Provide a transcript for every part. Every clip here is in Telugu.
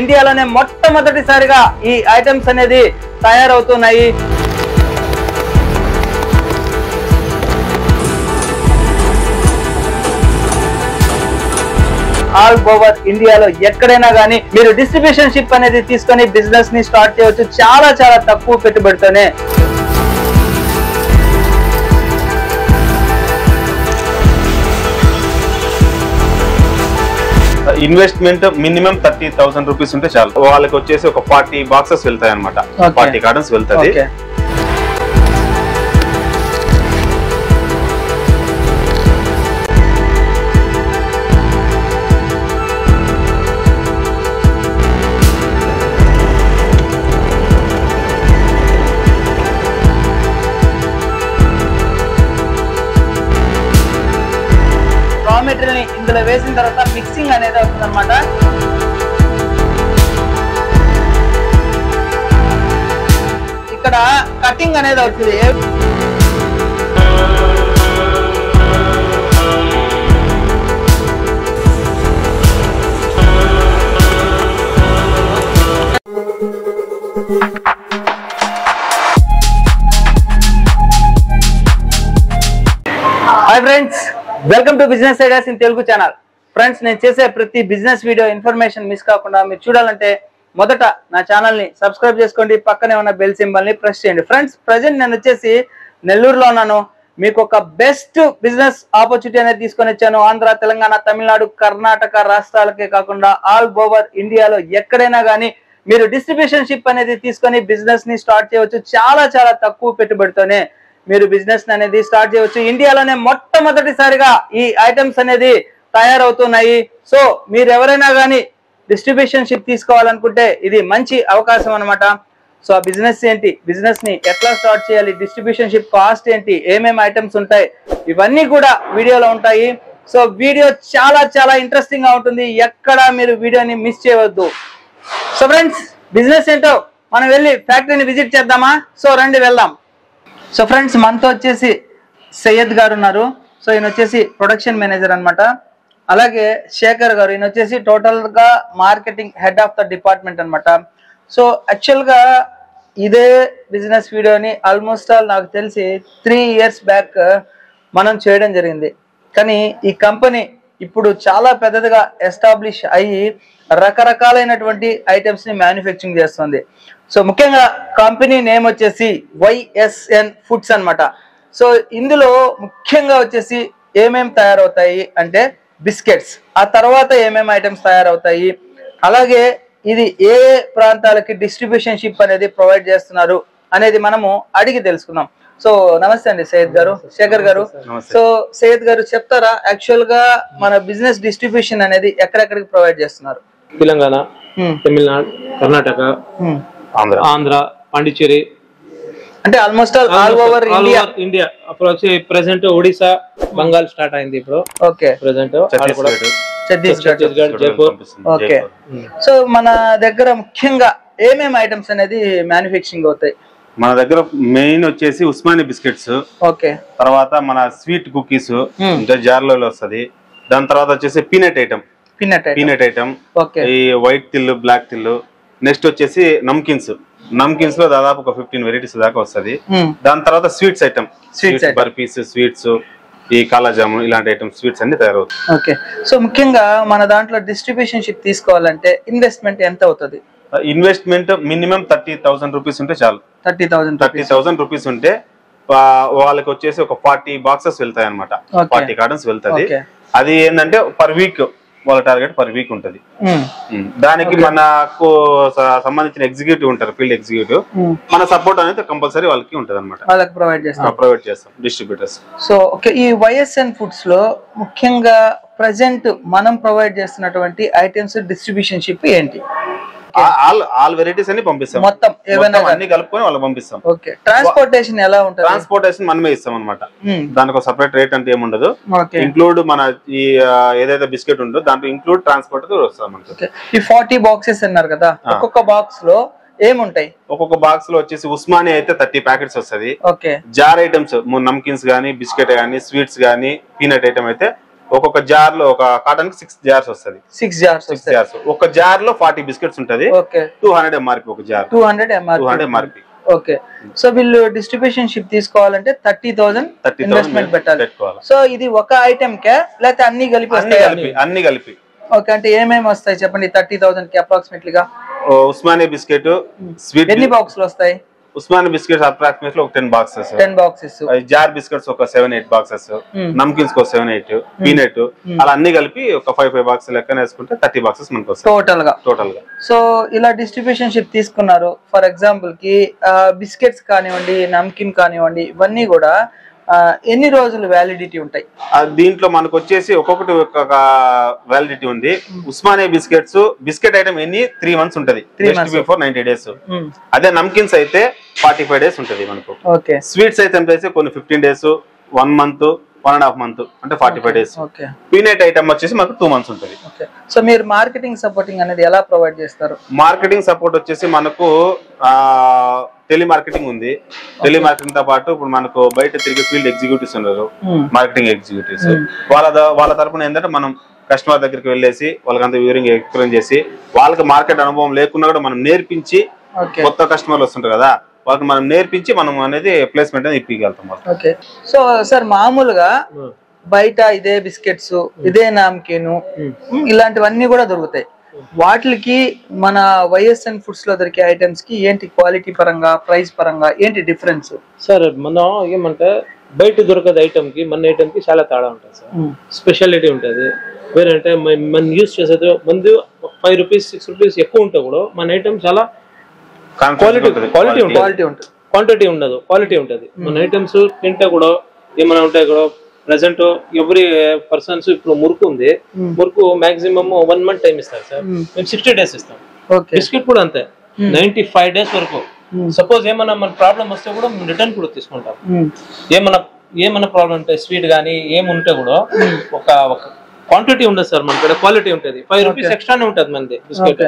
ఇండియాలోనే మొట్టమొదటిసారిగా ఈ ఐటమ్స్ అనేది తయారవుతున్నాయి. ఆల్ ఓవర్ ఇండియాలో ఎక్కడైనా గానీ మీరు డిస్ట్రిబ్యూషన్ షిప్ అనేది తీసుకొని బిజినెస్ ని స్టార్ట్ చేయవచ్చు చాలా చాలా తక్కువ పెట్టుబడితోనే. ఇన్వెస్ట్మెంట్ మినిమం 30,000 రూపీస్ ఉంటే చాలు. వాళ్ళకి వచ్చేసి ఒక 40 బాక్సెస్ వెళ్తాయి అనమాట. 40 కార్టన్స్ వెళ్తాయి. రా మెటీరియల్ ని ఇందులో వేసిన తర్వాత మిక్సింగ్ అనేది అవుతుంది అనమాట. ఇక్కడ కటింగ్ అనేది అవుతుంది. Hi friends, welcome to business ideas in Telugu channel. Friends, నేను చేసే ప్రతి బిజినెస్ వీడియో ఇన్ఫర్మేషన్ మిస్ కాకుండా మీరు చూడాలంటే మొదట నా ఛానల్ ని సబ్స్క్రైబ్ చేసుకోండి, పక్కనే ఉన్న బెల్ సింబల్ ని ప్రెస్ చేయండి. ఫ్రెండ్స్, ప్రజెంట్ నేను వచ్చేసి నెల్లూరులో ఉన్నాను. మీకు ఒక బెస్ట్ బిజినెస్ ఆపర్చునిటీ అనేది తీసుకొని వచ్చాను. ఆంధ్ర, తెలంగాణ, తమిళనాడు, కర్ణాటక రాష్ట్రాలకే కాకుండా ఆల్ ఓవర్ ఇండియాలో ఎక్కడైనా గానీ మీరు డిస్ట్రిబ్యూషన్ షిప్ అనేది తీసుకొని బిజినెస్ ని స్టార్ట్ చేయవచ్చు చాలా చాలా తక్కువ పెట్టుబడితోనే. మీరు బిజినెస్ అనేది స్టార్ట్ చేయవచ్చు. ఇండియాలోనే మొట్టమొదటిసారిగా ఈ ఐటమ్స్ అనేది తయారవుతున్నాయి. సో మీరు ఎవరైనా కానీ డిస్ట్రిబ్యూషన్ షిప్ తీసుకోవాలనుకుంటే ఇది మంచి అవకాశం అనమాట. సో ఆ బిజినెస్ ఏంటి, బిజినెస్ ని ఎట్లా స్టార్ట్ చేయాలి, డిస్ట్రిబ్యూషన్ షిప్ కాస్ట్ ఏంటి, ఏమేమి ఐటమ్స్ ఉంటాయి, ఇవన్నీ కూడా వీడియోలో ఉంటాయి. సో వీడియో చాలా చాలా ఇంట్రెస్టింగ్ గా ఉంటుంది. ఎక్కడ మీరు వీడియోని మిస్ చేయవద్దు. సో ఫ్రెండ్స్, బిజినెస్ ఏంటో మనం వెళ్ళి ఫ్యాక్టరీని విజిట్ చేద్దామా? సో రండి వెళ్దాం. సో ఫ్రెండ్స్, మనతో వచ్చేసి సయ్యద్ గారు ఉన్నారు. సో ఈయన వచ్చేసి ప్రొడక్షన్ మేనేజర్ అనమాట. అలాగే శేఖర్ గారు, ఈయన వచ్చేసి టోటల్ గా marketing head of the department అనమాట. సో యాక్చువల్ గా ఇదే బిజినెస్ వీడియోని ఆల్మోస్ట్ ఆల్ నాకు తెలిసి 3 years బ్యాక్ మనం చేయడం జరిగింది. కానీ ఈ కంపెనీ ఇప్పుడు చాలా పెద్దదిగా ఎస్టాబ్లిష్ అయ్యి రకరకాలైనటువంటి ఐటమ్స్ ని మ్యానుఫ్యాక్చరింగ్ చేస్తుంది. సో ముఖ్యంగా కంపెనీ నేమ్ వచ్చేసి YSN ఫుడ్స్ అన్నమాట. సో ఇందులో ముఖ్యంగా వచ్చేసి ఏమేమి తయారవుతాయి అంటే బిస్కెట్స్, ఆ తర్వాత ఏమేమి ఐటమ్స్ తయారవుతాయి, అలాగే ఇది ఏ ప్రాంతాలకి డిస్ట్రిబ్యూషన్ షిప్ అనేది ప్రొవైడ్ చేస్తున్నారు అనేది మనము అడిగి తెలుసుకుందాం. సో నమస్తే అండి సయ్యద్ గారు, శేఖర్ గారు. సో సయ్యద్ గారు చెప్తారా, యాక్చువల్ గా మన బిజినెస్ డిస్ట్రిబ్యూషన్ అనేది ఎక్కడెక్కడికి ప్రొవైడ్ చేస్తున్నారు? తెలంగాణ, తమిళనాడు, కర్ణాటక, ఆంధ్ర, పాండిచ్చేరి, అంటే ఆల్మోస్ట్ ఆల్ ఓవర్ ఇండియా. అప్పుడు వచ్చి ప్రెసెంట్ ఒడిశా, బంగాల్ స్టార్ట్ అయింది ఇప్పుడు. Okay, present Chhattisgarh, Jaipur. Okay. So మన దగ్గర ముఖ్యంగా ఏమేమి ఐటమ్స్ అనేది మ్యానుఫ్యాక్చరింగ్ అవుతాయి? మన దగ్గర మెయిన్ వచ్చేసి ఉస్మాని బిస్కెట్స్, ఓకే, తర్వాత మన స్వీట్ కుకీస్ ఇంకా జార్లో వస్తుంది. దాని తర్వాత వచ్చేసి పీనట్ ఐటమ్, ఈ వైట్ తిల్లు, బ్లాక్ తిల్లు. నెక్స్ట్ వచ్చేసి నమ్కిన్స్ లో దాదాపు ఒక 15 వెరైటీస్ దాకా వస్తుంది. దాని తర్వాత స్వీట్స్ ఐటమ్, బర్ఫీస్, స్వీట్స్, ఈ కాలాజాము, ఇలాంటి ఐటమ్స్, స్వీట్స్ అన్ని తయారవుతాయి. ఓకే. సో ముఖ్యంగా మన దాంట్లో డిస్ట్రిబ్యూషన్ షిప్ తీసుకోవాలంటే ఇన్వెస్ట్మెంట్ ఎంత అవుతుంది? ఇన్వెస్ట్మెంట్ మినిమం 30,000 రూపీస్ ఉంటే చాలు. 30,000 రూపీస్ ఉంటే వాళ్ళకి వచ్చేసి ఒక 40 బాక్సెస్ వెళ్తాయి అనమాట. 40 కార్టన్స్ వెళ్తాయి. అది ఏంటంటే పర్ వీక్ వాళ్ళ టార్గెట్ పర్ వీక్ ఉంటది. దానికి మనకు సంబంధించిన ఎగ్జిక్యూటివ్ ఉంటారు, ఫీల్డ్ ఎగ్జిక్యూటివ్. మన సపోర్ట్ అనేది కంపల్సరీ వాళ్ళకి ఉంటది అనమాట. వాళ్ళకి ప్రొవైడ్ చేస్తాం డిస్ట్రిబ్యూటర్స్. సో ఓకే, ఈ YSN ఫుడ్స్ లో ముఖ్యంగా ప్రెసెంట్ మనం ప్రొవైడ్ చేస్తున్నటువంటి ఐటమ్స్ డిస్ట్రిబ్యూషన్ షిప్ ఏంటి? ఆల్ వెరైటీస్ అన్ని పంపిస్తాం, మొత్తం ఏవైనా అన్ని కలుపుకొని వాళ్ళకి పంపిస్తాం. ఓకే. ట్రాన్స్పోర్టేషన్ ఎలా ఉంటుంది? ట్రాన్స్పోర్టేషన్ మనమే ఇస్తాం అనమాట. దానికి ఒక సెపరేట్ రేట్ అంటే ఏముండదు. ఇంక్లూడ్ మన ఈ ఏదైతే బిస్కెట్ ఉందో దాంట్లో ఇంక్లూడ్ ట్రాన్స్పోర్ట్ వస్తాం. ఈ 40 బాక్సెస్ అన్నారు కదా, ఒక్కొక్క బాక్స్ లో ఏముంటాయి? ఒక్కొక్క బాక్స్ లో వచ్చేసి ఉస్మాని అయితే 30 ప్యాకెట్స్ వస్తుంది. ఓకే. జార్ ఐటమ్స్, నమ్కిన్స్ గానీ, బిస్కెట్ గానీ, స్వీట్స్ గానీ, పీనట్ ఐటమ్ అయితే ఒక్కొక్క జార్ లో ఒక కాటన్ కి 6 జార్స్ వస్తుంది. 6 జార్స్. ఒక జార్ లో 40 బిస్కెట్స్ ఉంటది. 200 MRP ఒక జార్. 200 MRP. ఓకే. సో వీళ్ళు డిస్ట్రిబ్యూషన్ షిప్ తీసుకోవాలంటే 30,000 ఇన్వెస్ట్మెంట్ పెట్టాలి. సో ఇది ఒక ఐటమ్ కే లేకపోతే అన్ని కలిపి? అన్ని కలిపి. ఓకే. అంటే ఏమేమి వస్తాయి చెప్పండి 30,000 కి అప్రాక్సిమేట్లీ గా? ఉస్మానియా బిస్కెట్ స్వీట్ ఎన్ని బాక్సులు వస్తాయి? ఉస్మానియా బిస్కెట్స్ అప్రాక్సిమేట్లీ ఒక 10 బాక్సెస్. 10 బాక్సెస్. జార్ బిస్కెట్స్ ఒక 7-8 బాక్సెస్. నమ్కిన్స్ ఒక 7-8, పీనట్ అలా అన్ని కలిపి ఒక 5 బాక్స్ లెక్కన వేసుకుంటే 30 బాక్సెస్ మనకు వస్తాయి టోటల్ గా. సో ఇలా డిస్ట్రిబ్యూషన్ షిప్ తీసుకున్నారు. ఫర్ ఎగ్జాంపుల్ కి బిస్కెట్స్ కానివ్వండి, నమ్కిన్ కానివ్వండి, ఇవన్నీ కూడా ఎన్ని రోజులు వ్యాలిడిటీ ఉంటాయి? దీంట్లో మనకు వచ్చేసి ఒక్కొక్కటి ఒక వ్యాలిడిటీ ఉంది. ఉస్మానియా బిస్కెట్స్ బిస్కెట్ ఐటమ్ ఎన్ని 3 months ఉంటది, 90 days. అదే నమ్కిన్స్ అయితే 45 days ఉంటది మనకు. స్వీట్స్ అయితే కొన్ని 15 days, 1 month, 1.5 months అంటే 45 days. పీనట్ ఐటమ్ వచ్చేసి మనకు 2 months ఉంటది. సో మీరు మార్కెటింగ్ సపోర్టింగ్ అనేది ఎలా ప్రొవైడ్ చేస్తారు? మార్కెటింగ్ సపోర్ట్ వచ్చేసి మనకు టెలిమార్కెటింగ్ ఉంది. టెలిమార్కెటింగ్ తో పాటు ఇప్పుడు మనకు బయట తిరిగి ఫీల్డ్ ఎగ్జిక్యూటివ్స్ ఉన్నారు, మార్కెటింగ్ ఎగ్జిక్యూటివ్స్. వాళ్ళ తరపున ఏంటంటే మనం కస్టమర్ దగ్గరికి వెళ్ళేసి వాళ్ళకంతా వివరంగా ఎక్స్ప్లెయిన్ చేసి వాళ్ళకి మార్కెట్ అనుభవం లేకున్నా కూడా మనం నేర్పించి, కొత్త కస్టమర్లు వస్తుంటారు కదా వాళ్ళకి మనం నేర్పించి మనం అనేది ప్లేస్మెంట్ అనేది ఇప్పగలుగుతాం. ఓకే. సో సార్ మామూలుగా బయట ఇదే బిస్కెట్స్, ఇదే నామ్కిన్ ఇలాంటివన్నీ కూడా దొరుకుతాయి. వాటికి మన వైఎస్ఎన్ ఫుడ్స్ లో దొరికే ఐటమ్స్ కి ఏంటి క్వాలిటీ పరంగా, ప్రైస్ పరంగా ఏంటి డిఫరెన్స్? సార్ మనం ఏమంటే బయట దొరకదు ఐటమ్ కి మన ఐటమ్ కి చాలా తేడా ఉంటుంది సార్. స్పెషాలిటీ ఉంటుంది. వేరంటే మనం యూజ్ చేసేది మంది 5 రూపీస్ 6 రూపీస్ ఎక్కువ ఉంటే కూడా మన ఐటమ్ చాలా క్వాలిటీ ఉంటుంది. క్వాంటిటీ ఉండదు, క్వాలిటీ ఉంటుంది. మన ఐటమ్స్ తింటే కూడా ఏమైనా ఉంటాయి కూడా. ప్రెసెంట్ ఎవ్రీ పర్సన్స్ ఇప్పుడు మురుకు ఉంది, మురుకు మాక్సిమం 1 month టైం ఇస్తారు సార్. మేము 60 days ఇస్తాం. బిస్కెట్ కూడా అంతే 95 days వరకు. సపోజ్ ఏమన్నా మన ప్రాబ్లం వస్తే కూడా మేము రిటర్న్ కూడా తీసుకుంటాం. ఏమన్నా ప్రాబ్లం ఉంటే స్వీట్ కానీ ఏముంటే కూడా ఒక క్వాంటిటీ ఉండదు సార్, మన కూడా క్వాలిటీ ఉంటుంది. 5 రూపీస్ ఎక్స్ట్రానే ఉంటుంది మనది బిస్కెట్.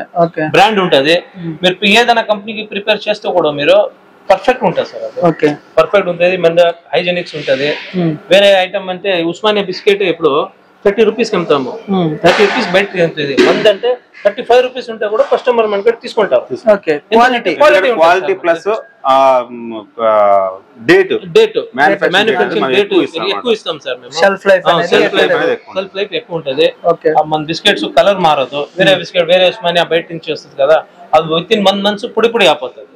బ్రాండ్ ఉంటుంది. మీరు ఏదైనా కంపెనీకి ప్రిపేర్ చేస్తే కూడా మీరు పర్ఫెక్ట్ ఉంటుంది సార్. అది పర్ఫెక్ట్ ఉంటుంది, మన హైజెనిక్స్ ఉంటుంది. వేరే ఐటమ్ అంటే ఉస్మానియా బిస్కెట్ ఇప్పుడు 30 రూపీస్ అమ్ముతాము, 30 రూపీస్ బయట ఉంటుంది. మందంటే 35 రూపీస్ ఉంటే కూడా కస్టమర్ మన కూడా తీసుకుంటారు. Quality plus date manufacturing date ఎక్కువ ఇస్తాం సార్. మేము షెల్ఫ్ లైఫ్ ఎక్కువ ఉంటుంది. మన బిస్కెట్స్ కలర్ మారదు. వేరే బిస్కెట్ వేరే ఉస్మానియా బయట నుంచి వస్తుంది కదా, అది within 1 month పొడి అయిపోతుంది.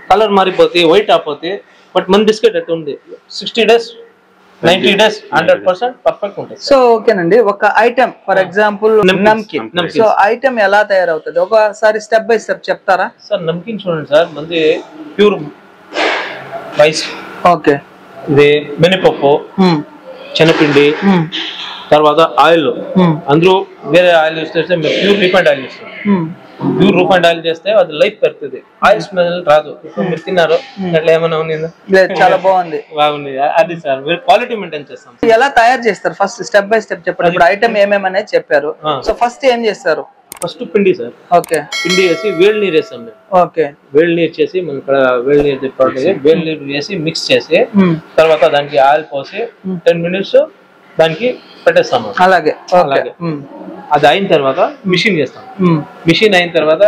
కలర్ మారిపోతే వైట్ అయిపోతే. బట్ మన బిస్కెట్ అట్లా ఉంది 60 days 90 days 100% పర్ఫెక్ట్ ఉంటుంది. సో ఓకేనండి. ఒక item for example namkeen, so item ఎలా తయారవుతుంది ఒకసారి స్టెప్ బై స్టెప్ చెప్తారా సార్? నమ్కిన్ చూడండి సార్, మంది ప్యూర్ రైస్, ఓకే, ఇది మినపప్పు, శనగపిండి, తర్వాత ఆయిల్. అందులో వేరే ఆయిల్ యూస్ చేస్తే ప్యూర్ రిఫైండ్ ఆయిల్ ఇస్తాం. ప్యూర్ రిఫైండ్ ఆయిల్ చేస్తే అది లైఫ్ పెడుతుంది, ఆయిల్ స్మెల్ రాదు. మీరు తిన్నారు అట్లా ఏమైనా ఉంది? చాలా బాగుంది. అది సార్ మీరు క్వాలిటీ మెయింటైన్ చేస్తాం. ఎలా తయారు చేస్తారు ఫస్ట్ స్టెప్ బై స్టెప్ చెప్పండి. ఇప్పుడు ఐటమ్ ఏమేమనేది చెప్పారు. సో ఫస్ట్ ఏం చేస్తారు? ఫస్ట్ పిండి సార్. ఓకే. పిండి వేసి వేడి నీరు వేస్తాం మేము. ఓకే. వేడి నీరు చేసి మన ఇక్కడ వేడి నీరు వేడి నీరు వేసి మిక్స్ చేసి తర్వాత దానికి ఆయిల్ పోసి 10 minutes దానికి పెట్టేస్తాము. అలాగే అది అయిన తర్వాత మిషన్ చేస్తాం. మిషన్ అయిన తర్వాత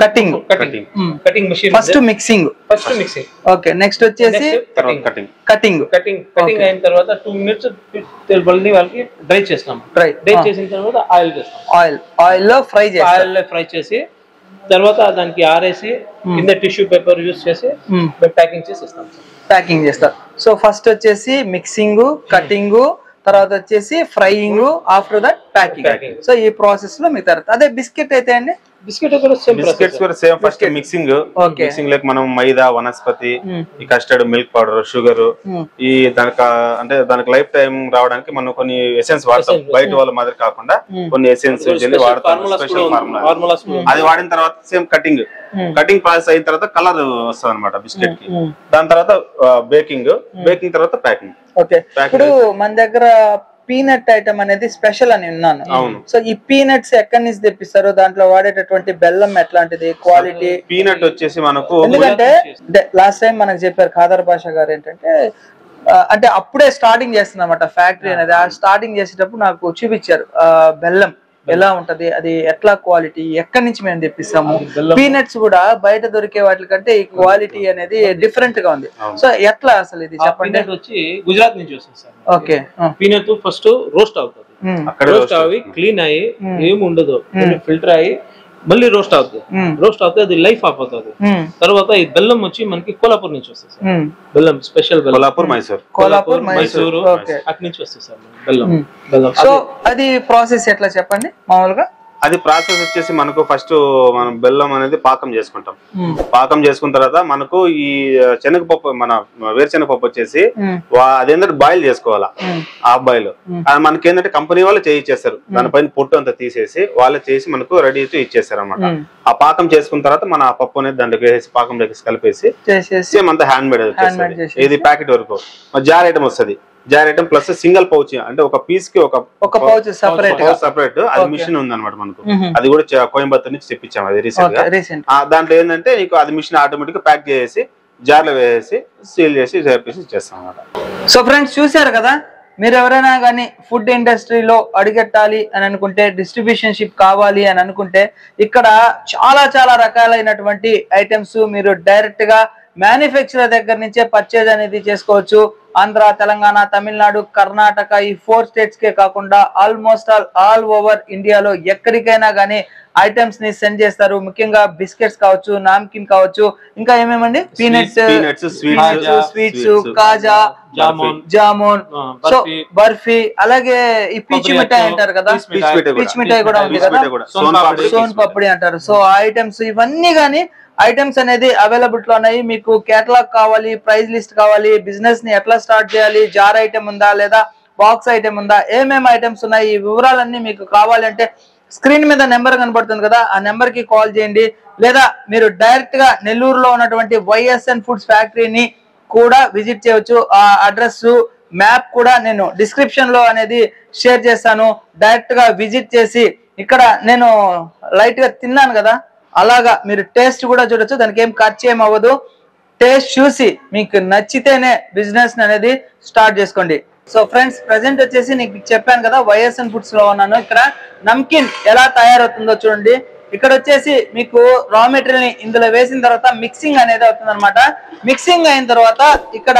cutting machine. First mixing. Okay. Next వచ్చేసి కటింగ్ అయిన తర్వాత 2 minutes వాళ్ళకి డ్రై చేస్తాం. డ్రై చేసిన తర్వాత ఆయిల్ చేస్తాం. ఆయిల్ లో ఫ్రై చేసి తర్వాత దానికి ఆరేసి కింద టిష్యూ పేపర్ యూస్ చేసి ప్యాకింగ్ చేసి ఇస్తాం. ప్యాకింగ్ చేస్తారు. సో ఫస్ట్ వచ్చేసి మిక్సింగ్, కటింగ్, తర్వాత వచ్చేసి frying, after that packing. So ఈ ప్రాసెస్ లో మీకు తర్వాత అదే బిస్కెట్ అయితే అండి, బిస్కెట్స్ కూడా సేమ్. ఫస్ట్ మిక్సింగ్ లైక్ మనం మైదా, వనస్పతి, ఈ కస్టర్డ్, మిల్క్ పౌడర్, షుగర్, ఈ దానికి లైఫ్ టైం రావడానికి మనం కొన్ని ఎసెన్స్ వాడతాం. బయట వాళ్ళ మాదిరి కాకుండా కొన్ని ఎసెన్స్ వాడతాం, స్పెషల్ ఫార్ములా. అది వాడిన తర్వాత సేమ్ కటింగ్ ప్రాసెస్ అయిన తర్వాత కలర్ వస్తుంది అనమాట బిస్కెట్ కి. దాని తర్వాత బేకింగ్ తర్వాత ప్యాకింగ్. ఓకే. ఇప్పుడు మన దగ్గర పీనట్ ఐటమ్ అనేది స్పెషల్ అని విన్నాను. సో ఈ పీనట్స్ ఎక్కడి నుంచి తెప్పిస్తారు? దాంట్లో వాడేటటువంటి బెల్లం ఎట్లాంటిది, క్వాలిటీ? పీనట్ వచ్చేసి మనకు ఎందుకంటే లాస్ట్ టైం మనకు చెప్పారు ఖాదర్ బాషా గారు ఏంటంటే అంటే అప్పుడే స్టార్టింగ్ చేస్తున్నమాట ఫ్యాక్టరీ అనేది. ఆ స్టార్టింగ్ చేసేటప్పుడు నాకు చూపించారు బెల్లం ఎలా ఉంటది, అది ఎట్లా క్వాలిటీ, ఎక్కడి నుంచి మేము తెప్పిస్తాము. పీనట్స్ కూడా బయట దొరికే వాటి కంటే ఈ క్వాలిటీ అనేది డిఫరెంట్ గా ఉంది. సో ఎట్లా అసలు ఇది చెప్పండి. వచ్చి గుజరాత్ నుంచి వస్తుంది sir. Okay, peanut first roast అవుతుంది, రోస్ట్ అవి క్లీన్ అయ్యి ఏమి ఉండదు, ఫిల్టర్ అయ్యి మళ్ళీ రోస్ట్ అవుతుంది. రోస్ట్ అవుతుంది, అది లైఫ్ ఆఫ్ అవుతుంది. తర్వాత ఈ బెల్లం వచ్చి మనకి కోలాపూర్ నుంచి వస్తుంది సార్. బెల్లం స్పెషల్ కోలాపూర్ మైసూరు అటు నుంచి వస్తుంది సార్ బెల్లం. సో అది ప్రాసెస్ ఎట్లా చెప్పండి మామూలుగా. అది ప్రాసెస్ వచ్చేసి మనకు ఫస్ట్ మనం బెల్లం అనేది పాకం చేసుకుంటాం. పాకం చేసుకున్న తర్వాత మనకు ఈ శనగపప్పు, మన వేరుశనగపప్పు వచ్చేసి అదేంటంటే బాయిల్ చేసుకోవాలా. హాఫ్ బాయిల్ మనకి ఏంటంటే కంపెనీ వాళ్ళు చేయించేస్తారు. దానిపైన పొట్టు అంతా తీసేసి వాళ్ళే చేసి మనకు రెడీ అయితే ఇచ్చేస్తారు అనమాట. ఆ పాకం చేసుకున్న తర్వాత మన పప్పు అనేది దాంట్లోకి వేసి పాకం కలిపేసి సేమ్ అంతా హ్యాండ్ మేడ్ వచ్చేస్తుంది. ఇది ప్యాకెట్ వరకు జార్ ఐటమ్ వస్తుంది. Jar item plus single pouch, అంటే ఒక పీస్ కి ఒక పౌచ్ సెపరేట్ అది మిషన్ ఉంది అనమాట మనకు. అది కూడా కోయంబత్తూర్ నుంచి తెప్పించాము అది రీసెంట్ గా. దాంట్లో ఏంటంటే నీకు అది మిషన్ ఆటోమేటిక్ ప్యాక్ చేసి జార్లో వేసి సీల్ చేసి ఇచ్చేస్తాం అనమాట. సో ఫ్రెండ్స్ చూసారు కదా, మీరు ఎవరైనా కానీ ఫుడ్ ఇండస్ట్రీలో అడుగెట్టాలి అని అనుకుంటే, డిస్ట్రిబ్యూషన్ షిప్ కావాలి అని అనుకుంటే, ఇక్కడ చాలా రకాలైనటువంటి ఐటమ్స్ మీరు డైరెక్ట్ గా మ్యానుఫ్యాక్చరర్ దగ్గర నుంచే పర్చేజ్ అనేది చేసుకోవచ్చు. ఆంధ్ర, తెలంగాణ, తమిళనాడు, కర్ణాటక ఈ 4 స్టేట్స్ కే కాకుండా ఆల్మోస్ట్ ఆల్ ఓవర్ ఇండియాలో ఎక్కడికైనా కానీ ఐటమ్స్ ని సెండ్ చేస్తారు. ముఖ్యంగా బిస్కెట్స్ కావచ్చు, నామ్కిన్ కావచ్చు, ఇంకా ఏమేమండి పీనట్స్, స్వీట్స్, కాజా, జామున్, సో బర్ఫీ, అలాగే ఈ పీచు మిఠాయి అంటారు కదా, పీచు మిఠాయి కూడా ఉంది కదా, సోన్ పాపిడి అంటారు. సో ఆ ఐటమ్స్ ఇవన్నీ గానీ ఐటమ్స్ అనేది అవైలబుల్ ఉన్నాయి. మీకు కేటలాగ్ కావాలి, ప్రైస్ లిస్ట్ కావాలి, బిజినెస్ ని ఎట్లా స్టార్ట్ చేయాలి, జార్ ఐటమ్ ఉందా లేదా బాక్స్ ఐటమ్ ఉందా, ఏమేమి ఐటమ్స్ ఉన్నాయి, ఈ వివరాలన్నీ మీకు కావాలంటే స్క్రీన్ మీద నెంబర్ కనబడుతుంది కదా, ఆ నెంబర్ కి కాల్ చేయండి. లేదా మీరు డైరెక్ట్ గా నెల్లూరులో ఉన్నటువంటి వైఎస్ఎన్ ఫుడ్స్ ఫ్యాక్టరీని కూడా విజిట్ చేయవచ్చు. ఆ అడ్రస్ మ్యాప్ కూడా నేను డిస్క్రిప్షన్ లో అనేది షేర్ చేస్తాను. డైరెక్ట్ గా విజిట్ చేసి, ఇక్కడ నేను లైట్ గా తిన్నాను కదా, అలాగా మీరు టేస్ట్ కూడా చూడొచ్చు. దానికి ఏం ఖర్చు ఏం అవ్వదు. టేస్ట్ చూసి మీకు నచ్చితేనే బిజినెస్ అనేది స్టార్ట్ చేసుకోండి. సో ఫ్రెండ్స్, ప్రెసెంట్ వచ్చేసి నీకు చెప్పాను కదా, వైఎస్ఎన్ ఫుడ్స్ లో ఉన్నాను. ఇక్కడ నమ్కిన్ ఎలా తయారవుతుందో చూడండి. ఇక్కడ వచ్చేసి మీకు రా మెటీరియల్ ని ఇందులో వేసిన తర్వాత మిక్సింగ్ అనేది అవుతుంది అనమాట. మిక్సింగ్ అయిన తర్వాత ఇక్కడ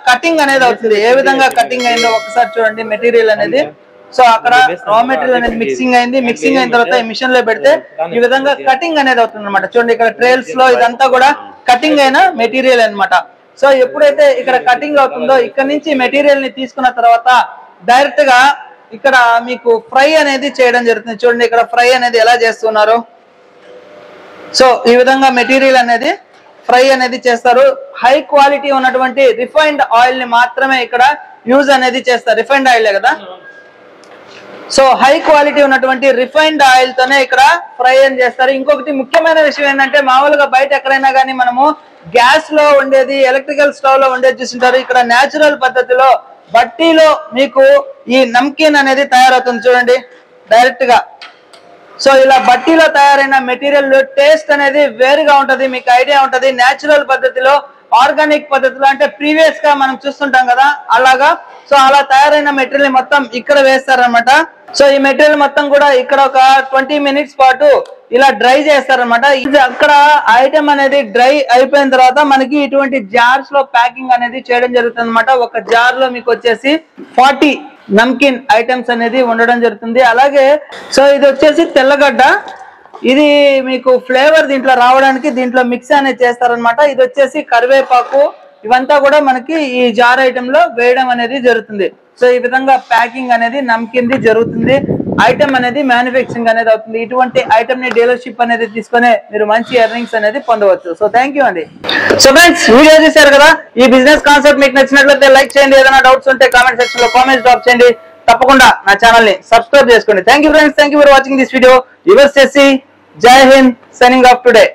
కటింగ్ అనేది అవుతుంది. ఏ విధంగా కటింగ్ అయిందో ఒకసారి చూడండి మెటీరియల్ అనేది. సో అక్కడ రా మెటీరియల్ అనేది మిక్సింగ్ అయింది. మిక్సింగ్ అయిన తర్వాత ఈ మిషన్ లో పెడితే ఈ విధంగా కటింగ్ అనేది అవుతుంది అనమాట. చూడండి ఇక్కడ ట్రేల్స్ లో ఇదంతా కూడా కటింగ్ అయిన మెటీరియల్ అనమాట. సో ఎప్పుడైతే ఇక్కడ కటింగ్ అవుతుందో, ఇక్కడ నుంచి మెటీరియల్ ని తీసుకున్న తర్వాత డైరెక్ట్ గా ఇక్కడ మీకు ఫ్రై అనేది చేయడం జరుగుతుంది. చూడండి ఇక్కడ ఫ్రై అనేది ఎలా చేస్తున్నారు. సో ఈ విధంగా మెటీరియల్ అనేది ఫ్రై అనేది చేస్తారు. హై క్వాలిటీ ఉన్నటువంటి రిఫైన్డ్ ఆయిల్ ని మాత్రమే ఇక్కడ యూజ్ అనేది చేస్తారు. రిఫైన్డ్ ఆయిలే కదా. సో హై క్వాలిటీ ఉన్నటువంటి రిఫైన్డ్ ఆయిల్ తోనే ఇక్కడ ఫ్రై అని చేస్తారు. ఇంకొకటి ముఖ్యమైన విషయం ఏంటంటే, మామూలుగా బయట ఎక్కడైనా కానీ మనము గ్యాస్ లో ఉండేది, ఎలక్ట్రికల్ స్టవ్ లో ఉండేది చూసింటారు. ఇక్కడ న్యాచురల్ పద్ధతిలో బట్టీలో మీకు ఈ నమ్కిన్ అనేది తయారవుతుంది. చూడండి డైరెక్ట్ గా. సో ఇలా బట్టీలో తయారైన మెటీరియల్ టేస్ట్ అనేది వేరుగా ఉంటది. మీకు ఐడియా ఉంటది. న్యాచురల్ పద్ధతిలో, ఆర్గానిక్ పద్ధతిలో, అంటే ప్రీవియస్ గా మనం చూస్తుంటాం కదా అలాగా. సో అలా తయారైన మెటీరియల్ మొత్తం ఇక్కడ వేస్తారనమాట. సో ఈ మెటీరియల్ మొత్తం కూడా ఇక్కడ ఒక 20 minutes పాటు ఇలా డ్రై చేస్తారనమాట. అక్కడ ఐటమ్ అనేది డ్రై అయిపోయిన తర్వాత మనకి ఇటువంటి జార్స్ లో ప్యాకింగ్ అనేది చేయడం జరుగుతుంది అనమాట. ఒక జార్ లో మీకు వచ్చేసి 40 నమ్కిన్ ఐటమ్స్ అనేది ఉండడం జరుగుతుంది. అలాగే సో ఇది వచ్చేసి తెల్లగడ్డ. ఇది మీకు ఫ్లేవర్ దీంట్లో రావడానికి దీంట్లో మిక్స్ అనేది చేస్తారనమాట. ఇది వచ్చేసి కరివేపాకు. ఇవంతా కూడా మనకి ఈ జార్ ఐటమ్ లో వేయడం అనేది జరుగుతుంది. సో ఈ విధంగా ప్యాకింగ్ అనేది నమ్కిన్ జరుగుతుంది. ఐటమ్ అనేది మ్యానుఫ్యాక్చరింగ్ అనేది అవుతుంది. ఇటువంటి ఐటమ్ ని డీలర్షిప్ అనేది తీసుకొని మీరు మంచి ఎర్నింగ్స్ అనేది పొందవచ్చు. సో థ్యాంక్ యూ అండి. సో ఫ్రెండ్స్, వీడియో చూసారు కదా. ఈ బిజినెస్ కాన్సెప్ట్ మీకు నచ్చినట్లయితే లైక్ చేయండి. ఏదైనా డౌట్స్ ఉంటే కామెంట్ సెక్షన్ లో కామెంట్స్ డ్రాప్ చేయండి. తప్పకుండా నా ఛానల్ ని సబ్స్క్రైబ్ చేసుకోండి. Thank you friends. Thank you for watching this video. Yours చేసి జై హింద్, సైనింగ్ ఆఫ్ టుడే.